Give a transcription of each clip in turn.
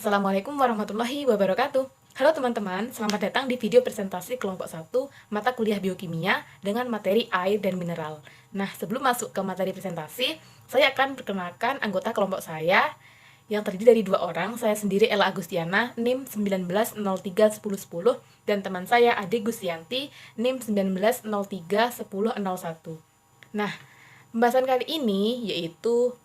Assalamualaikum warahmatullahi wabarakatuh. Halo teman-teman, selamat datang di video presentasi kelompok 1 mata kuliah biokimia dengan materi air dan mineral. Nah, sebelum masuk ke materi presentasi, saya akan perkenalkan anggota kelompok saya yang terdiri dari 2 orang. Saya sendiri Ella Agustiana, NIM 19031010, dan teman saya Ade Gustianti, NIM 19031001. Nah, pembahasan kali ini yaitu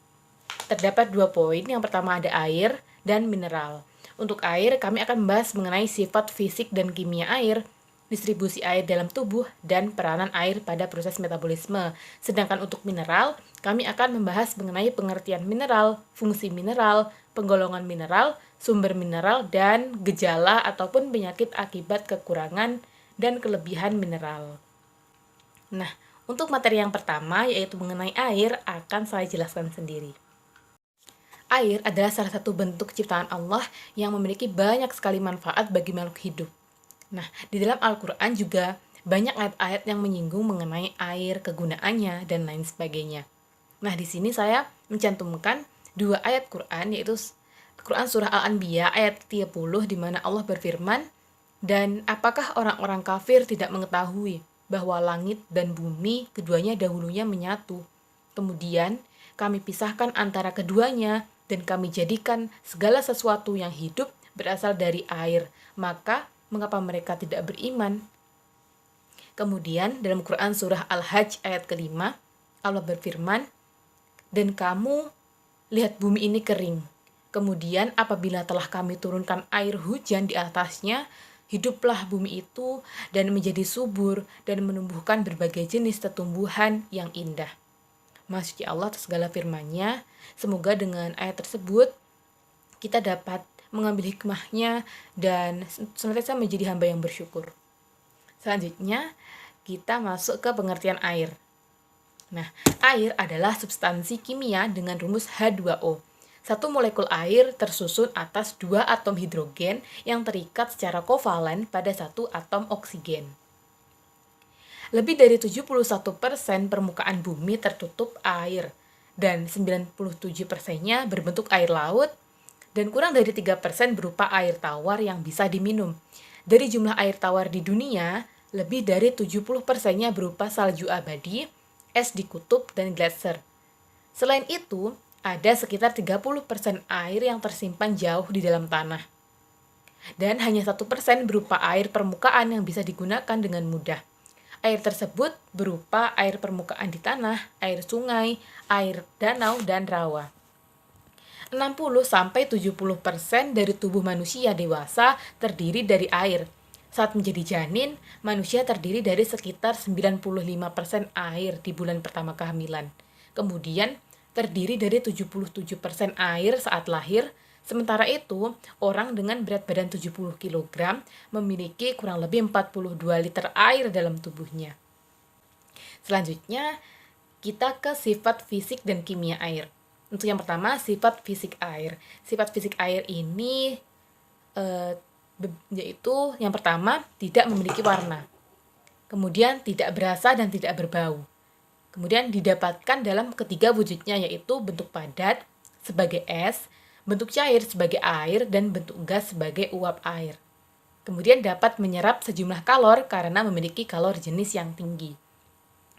terdapat 2 poin. Yang pertama ada air dan mineral. Untuk air, kami akan membahas mengenai sifat fisik dan kimia air, distribusi air dalam tubuh, dan peranan air pada proses metabolisme. Sedangkan untuk mineral, kami akan membahas mengenai pengertian mineral, fungsi mineral, penggolongan mineral, sumber mineral, dan gejala ataupun penyakit akibat kekurangan dan kelebihan mineral. Nah, untuk materi yang pertama, yaitu mengenai air, akan saya jelaskan sendiri. Air adalah salah satu bentuk ciptaan Allah yang memiliki banyak sekali manfaat bagi makhluk hidup. Nah, di dalam Al-Quran juga banyak ayat-ayat yang menyinggung mengenai air, kegunaannya, dan lain sebagainya. Nah, di sini saya mencantumkan 2 ayat Quran, yaitu Quran Surah Al-Anbiya ayat 30, di mana Allah berfirman, "Dan apakah orang-orang kafir tidak mengetahui bahwa langit dan bumi keduanya dahulunya menyatu? Kemudian kami pisahkan antara keduanya, dan kami jadikan segala sesuatu yang hidup berasal dari air. Maka, mengapa mereka tidak beriman?" Kemudian, dalam Quran Surah Al-Hajj ayat ke-5, Allah berfirman, "Dan kamu lihat bumi ini kering. Kemudian apabila telah kami turunkan air hujan di atasnya, hiduplah bumi itu dan menjadi subur dan menumbuhkan berbagai jenis tumbuhan yang indah." Masya Allah atas segala firman-Nya. Semoga dengan ayat tersebut kita dapat mengambil hikmahnya dan senantiasa menjadi hamba yang bersyukur. Selanjutnya, kita masuk ke pengertian air. Nah, air adalah substansi kimia dengan rumus H2O. Satu molekul air tersusun atas 2 atom hidrogen yang terikat secara kovalen pada 1 atom oksigen. Lebih dari 71% permukaan bumi tertutup air, dan 97%-nya berbentuk air laut, dan kurang dari 3% berupa air tawar yang bisa diminum. Dari jumlah air tawar di dunia, lebih dari 70%-nya berupa salju abadi, es di kutub, dan gletser. Selain itu, ada sekitar 30% air yang tersimpan jauh di dalam tanah. Dan hanya 1% berupa air permukaan yang bisa digunakan dengan mudah. Air tersebut berupa air permukaan di tanah, air sungai, air danau, dan rawa. 60-70% dari tubuh manusia dewasa terdiri dari air. Saat menjadi janin, manusia terdiri dari sekitar 95% air di bulan pertama kehamilan. Kemudian, terdiri dari 77% air saat lahir. Sementara itu, orang dengan berat badan 70 kg memiliki kurang lebih 42 liter air dalam tubuhnya. Selanjutnya, kita ke sifat fisik dan kimia air. Untuk yang pertama, sifat fisik air. Sifat fisik air ini yaitu yang pertama, tidak memiliki warna. Kemudian tidak berasa dan tidak berbau. Kemudian didapatkan dalam ketiga wujudnya, yaitu bentuk padat sebagai es, bentuk cair sebagai air, dan bentuk gas sebagai uap air. Kemudian dapat menyerap sejumlah kalor karena memiliki kalor jenis yang tinggi.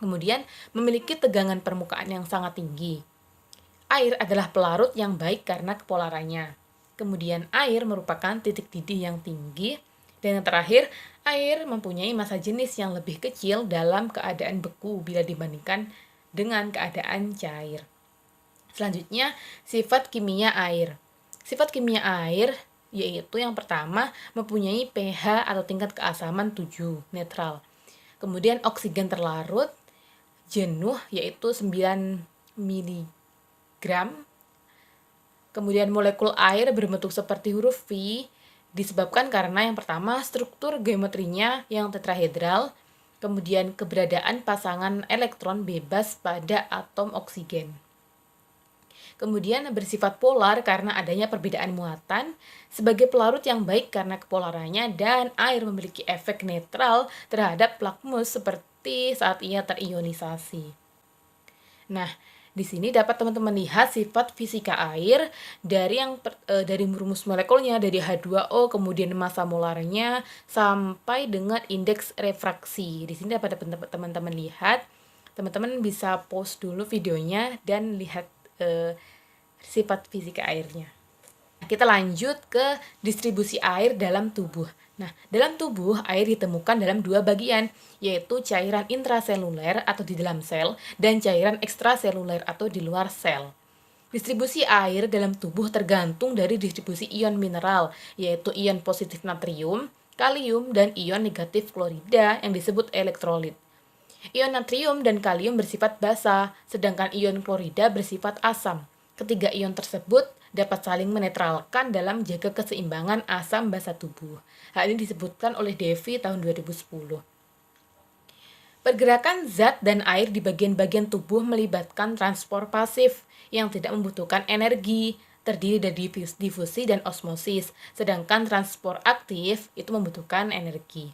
Kemudian memiliki tegangan permukaan yang sangat tinggi. Air adalah pelarut yang baik karena kepolarannya. Kemudian air merupakan titik didih yang tinggi. Dan yang terakhir, air mempunyai massa jenis yang lebih kecil dalam keadaan beku bila dibandingkan dengan keadaan cair. Selanjutnya, sifat kimia air. Sifat kimia air yaitu yang pertama mempunyai pH atau tingkat keasaman 7, netral. Kemudian oksigen terlarut, jenuh yaitu 9 mg. Kemudian molekul air berbentuk seperti huruf V disebabkan karena yang pertama struktur geometrinya yang tetrahedral, kemudian keberadaan pasangan elektron bebas pada atom oksigen. Kemudian bersifat polar karena adanya perbedaan muatan, sebagai pelarut yang baik karena kepolarannya, dan air memiliki efek netral terhadap lakmus seperti saat ia terionisasi. Nah, Di sini dapat teman-teman lihat sifat fisika air dari dari rumus molekulnya, dari H2O, kemudian massa molarnya sampai dengan indeks refraksi. Di sini dapat teman-teman lihat. Teman-teman bisa pause dulu videonya dan lihat sifat fisika airnya. Kita lanjut ke distribusi air dalam tubuh. Nah, dalam tubuh air ditemukan dalam dua bagian, yaitu cairan intraseluler atau di dalam sel dan cairan ekstraseluler atau di luar sel. Distribusi air dalam tubuh tergantung dari distribusi ion mineral, yaitu ion positif natrium, kalium, dan ion negatif klorida yang disebut elektrolit. Ion natrium dan kalium bersifat basa, sedangkan ion klorida bersifat asam. Ketiga ion tersebut dapat saling menetralkan dalam menjaga keseimbangan asam basa tubuh. Hal ini disebutkan oleh Devi tahun 2010. Pergerakan zat dan air di bagian-bagian tubuh melibatkan transport pasif yang tidak membutuhkan energi, terdiri dari difusi dan osmosis, sedangkan transport aktif itu membutuhkan energi.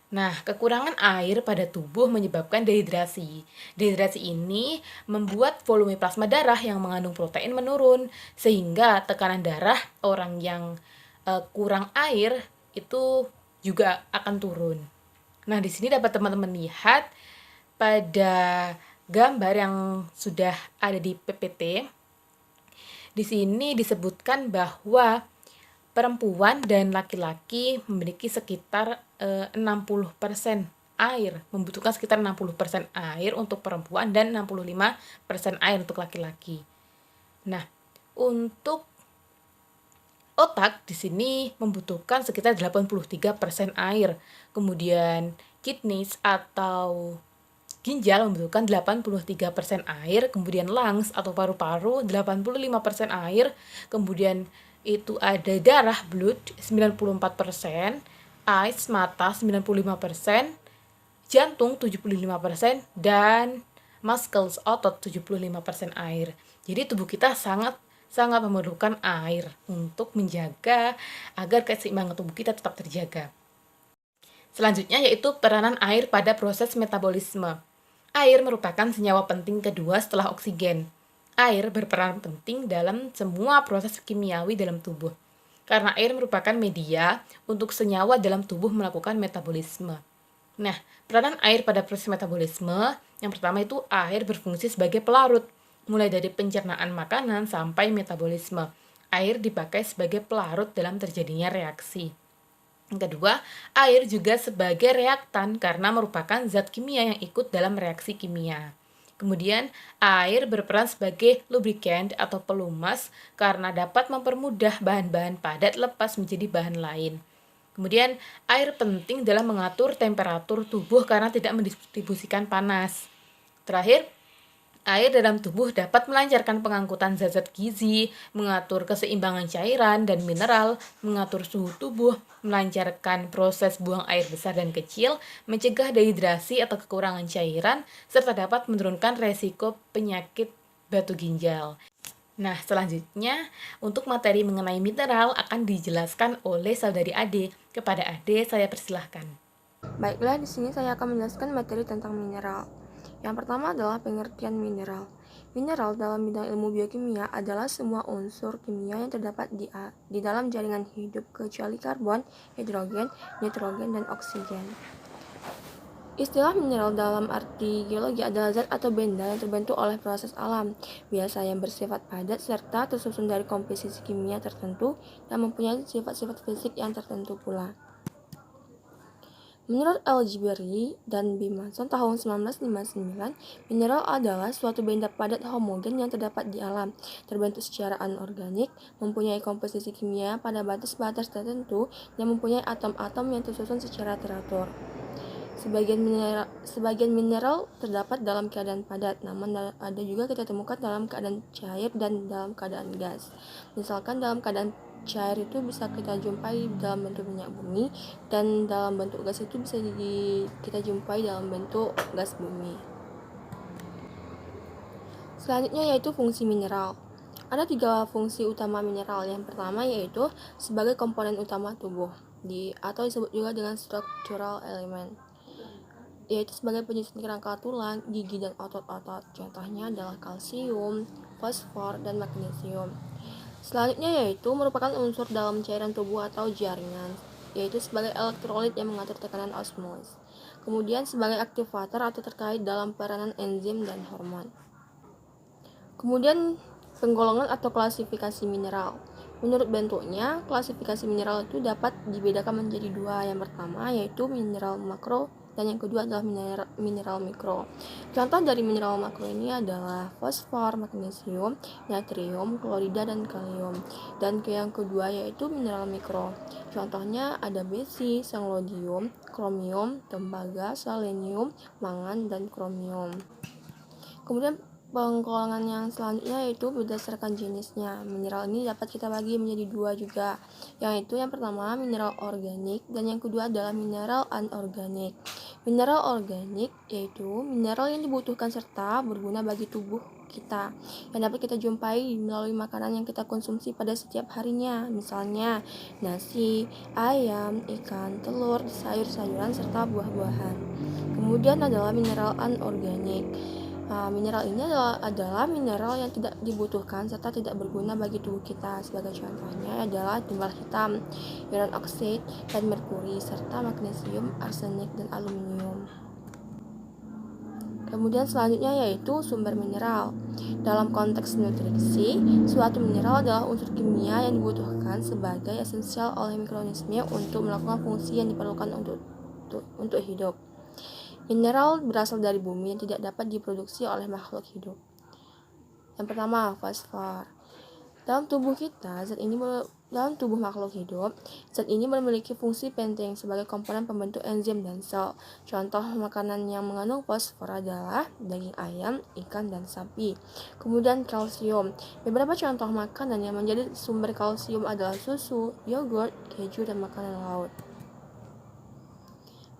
Nah, kekurangan air pada tubuh menyebabkan dehidrasi. Dehidrasi ini membuat volume plasma darah yang mengandung protein menurun, sehingga tekanan darah orang yang kurang air itu juga akan turun. Nah, di sini dapat teman-teman lihat pada gambar yang sudah ada di PPT. Di sini disebutkan bahwa perempuan dan laki-laki memiliki sekitar 60% air, membutuhkan sekitar 60% air untuk perempuan dan 65% air untuk laki-laki. Nah, untuk otak di sini membutuhkan sekitar 83% air. Kemudian kidneys atau ginjal membutuhkan 83% air, kemudian lungs atau paru-paru 85% air, kemudian itu ada darah blood 94%, eyes mata 95%, jantung 75%, dan muscles otot 75% air. Jadi tubuh kita sangat memerlukan air untuk menjaga agar keseimbangan tubuh kita tetap terjaga. Selanjutnya yaitu peranan air pada proses metabolisme. Air merupakan senyawa penting kedua setelah oksigen. Air berperan penting dalam semua proses kimiawi dalam tubuh, karena air merupakan media untuk senyawa dalam tubuh melakukan metabolisme. Nah, peranan air pada proses metabolisme, yang pertama itu air berfungsi sebagai pelarut, mulai dari pencernaan makanan sampai metabolisme. Air dipakai sebagai pelarut dalam terjadinya reaksi. Yang kedua, air juga sebagai reaktan karena merupakan zat kimia yang ikut dalam reaksi kimia. Kemudian, air berperan sebagai lubricant atau pelumas karena dapat mempermudah bahan-bahan padat lepas menjadi bahan lain. Kemudian, air penting dalam mengatur temperatur tubuh karena tidak mendistribusikan panas. Terakhir, air dalam tubuh dapat melancarkan pengangkutan zat-zat gizi, mengatur keseimbangan cairan dan mineral, mengatur suhu tubuh, melancarkan proses buang air besar dan kecil, mencegah dehidrasi atau kekurangan cairan, serta dapat menurunkan resiko penyakit batu ginjal. Nah, selanjutnya untuk materi mengenai mineral akan dijelaskan oleh saudari Ade. Kepada Ade, saya persilahkan. Baiklah, di sini saya akan menjelaskan materi tentang mineral. Yang pertama adalah pengertian mineral. Mineral dalam bidang ilmu biokimia adalah semua unsur kimia yang terdapat di dalam jaringan hidup kecuali karbon, hidrogen, nitrogen, dan oksigen. Istilah mineral dalam arti geologi adalah zat atau benda yang terbentuk oleh proses alam, biasa yang bersifat padat serta tersusun dari komposisi kimia tertentu dan mempunyai sifat-sifat fisik yang tertentu pula. Menurut Algebri dan Bimanson tahun 1959, mineral adalah suatu benda padat homogen yang terdapat di alam, terbentuk secara anorganik, mempunyai komposisi kimia pada batas-batas tertentu, dan mempunyai atom-atom yang tersusun secara teratur. Sebagian mineral terdapat dalam keadaan padat, namun ada juga kita temukan dalam keadaan cair dan dalam keadaan gas. Misalkan dalam keadaan cair itu bisa kita jumpai dalam bentuk minyak bumi, dan dalam bentuk gas itu bisa kita jumpai dalam bentuk gas bumi. Selanjutnya yaitu fungsi mineral. Ada 3 fungsi utama mineral. Yang pertama yaitu sebagai komponen utama tubuh, atau disebut juga dengan structural element. yaitu sebagai penyusun kerangka tulang, gigi, dan otot-otot. Contohnya adalah kalsium, fosfor, dan magnesium. Selanjutnya yaitu merupakan unsur dalam cairan tubuh atau jaringan, yaitu sebagai elektrolit yang mengatur tekanan osmos. Kemudian sebagai aktivator atau terkait dalam peranan enzim dan hormon. Kemudian penggolongan atau klasifikasi mineral. Menurut bentuknya, klasifikasi mineral itu dapat dibedakan menjadi dua. Yang pertama yaitu mineral makro dan yang kedua adalah mineral mikro. Contoh dari mineral makro ini adalah fosfor, magnesium, natrium, klorida, dan kalium. Dan yang kedua yaitu mineral mikro. Contohnya ada besi, selenium, kromium, tembaga, selenium, mangan, dan kromium. Kemudian penggolongan yang selanjutnya yaitu berdasarkan jenisnya. Mineral ini dapat kita bagi menjadi dua juga, yaitu yang pertama mineral organik dan yang kedua adalah mineral anorganik. Mineral organik yaitu mineral yang dibutuhkan serta berguna bagi tubuh kita, yang dapat kita jumpai melalui makanan yang kita konsumsi pada setiap harinya, misalnya nasi, ayam, ikan, telur, sayur-sayuran, serta buah-buahan. Kemudian adalah mineral anorganik. Mineral ini adalah mineral yang tidak dibutuhkan serta tidak berguna bagi tubuh kita. Sebagai contohnya adalah timbal hitam, iron oxide, dan merkuri, serta magnesium, arsenik, dan aluminium. Kemudian selanjutnya yaitu sumber mineral. Dalam konteks nutrisi, suatu mineral adalah unsur kimia yang dibutuhkan sebagai esensial oleh mikroorganisme untuk melakukan fungsi yang diperlukan untuk hidup. Mineral berasal dari bumi yang tidak dapat diproduksi oleh makhluk hidup. Yang pertama, fosfor. Dalam tubuh makhluk hidup, zat ini memiliki fungsi penting sebagai komponen pembentuk enzim dan sel. Contoh makanan yang mengandung fosfor adalah daging ayam, ikan, dan sapi. Kemudian kalsium. Beberapa contoh makanan yang menjadi sumber kalsium adalah susu, yogurt, keju, dan makanan laut.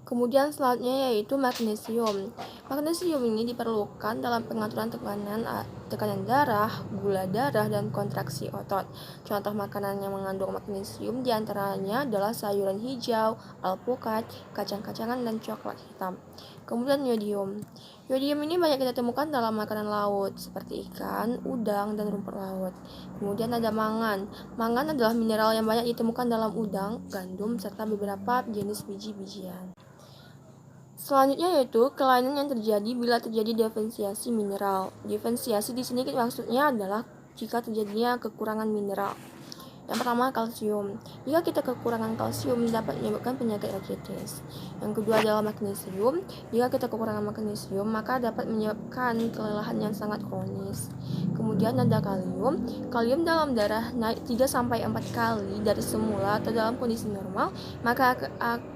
Kemudian selanjutnya yaitu magnesium. Magnesium ini diperlukan dalam pengaturan tekanan darah, gula darah, dan kontraksi otot. Contoh makanan yang mengandung magnesium diantaranya adalah sayuran hijau, alpukat, kacang-kacangan, dan coklat hitam. Kemudian yodium. Yodium ini banyak kita temukan dalam makanan laut seperti ikan, udang, dan rumput laut. Kemudian ada mangan. Mangan adalah mineral yang banyak ditemukan dalam udang, gandum, serta beberapa jenis biji-bijian. Selanjutnya yaitu kelainan yang terjadi bila terjadi defisiensi mineral. Defisiensi di sini maksudnya adalah jika terjadinya kekurangan mineral. Yang pertama, kalsium. Jika kita kekurangan kalsium dapat menyebabkan penyakit rakitis. Yang kedua adalah magnesium. Jika kita kekurangan magnesium maka dapat menyebabkan kelelahan yang sangat kronis. Kemudian ada kalium. Kalium dalam darah naik 3-4 kali dari semula atau dalam kondisi normal, maka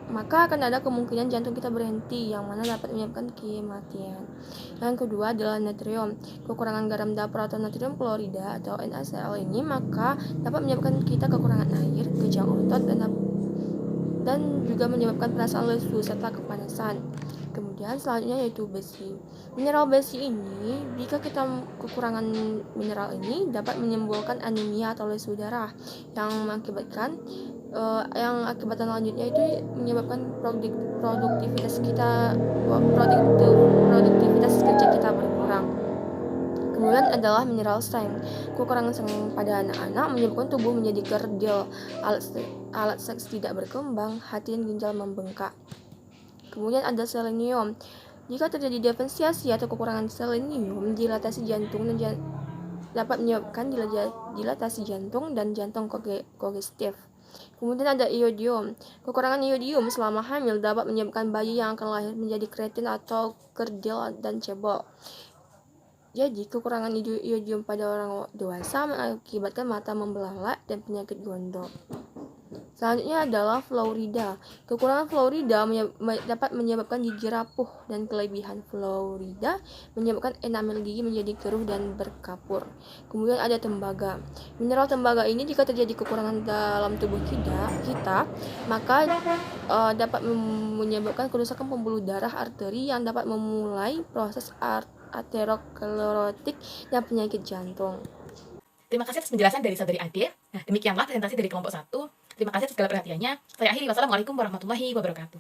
akan ada kemungkinan jantung kita berhenti, yang mana dapat menyebabkan kematian. Yang kedua adalah natrium. Kekurangan garam dapur atau natrium klorida atau NaCl ini maka dapat menyebabkan kita kekurangan air, kejang otot, dan juga menyebabkan perasaan lesu serta kepanasan. Kemudian selanjutnya yaitu besi. Mineral besi ini, jika kita kekurangan mineral ini dapat menimbulkan anemia atau lesu darah yang mengakibatkan akibat selanjutnya itu menyebabkan produktivitas kerja kita berkurang. Kemudian adalah mineral seng. Kekurangan seng pada anak-anak menyebabkan tubuh menjadi kerdil, alat seks tidak berkembang, hati dan ginjal membengkak. Kemudian ada selenium. Jika terjadi defisiensi atau kekurangan selenium, dilatasi jantung dan dapat menyebabkan dilatasi jantung dan jantung kongestif. Kemudian ada iodium. Kekurangan iodium selama hamil dapat menyebabkan bayi yang akan lahir menjadi kretin atau kerdil dan cebol. Jadi, kekurangan iodium pada orang dewasa mengakibatkan mata membelalak dan penyakit gondok. Selanjutnya adalah fluorida. Kekurangan fluorida dapat menyebabkan gigi rapuh, dan kelebihan fluorida menyebabkan enamel gigi menjadi keruh dan berkapur. Kemudian ada tembaga. Mineral tembaga ini jika terjadi kekurangan dalam tubuh kita maka dapat menyebabkan kerusakan pembuluh darah arteri yang dapat memulai proses aterosklerotik dan penyakit jantung. Terima kasih atas penjelasan dari saudari Ade. Nah, demikianlah presentasi dari kelompok 1. Terima kasih atas segala perhatiannya. Saya akhiri. Wassalamualaikum warahmatullahi wabarakatuh.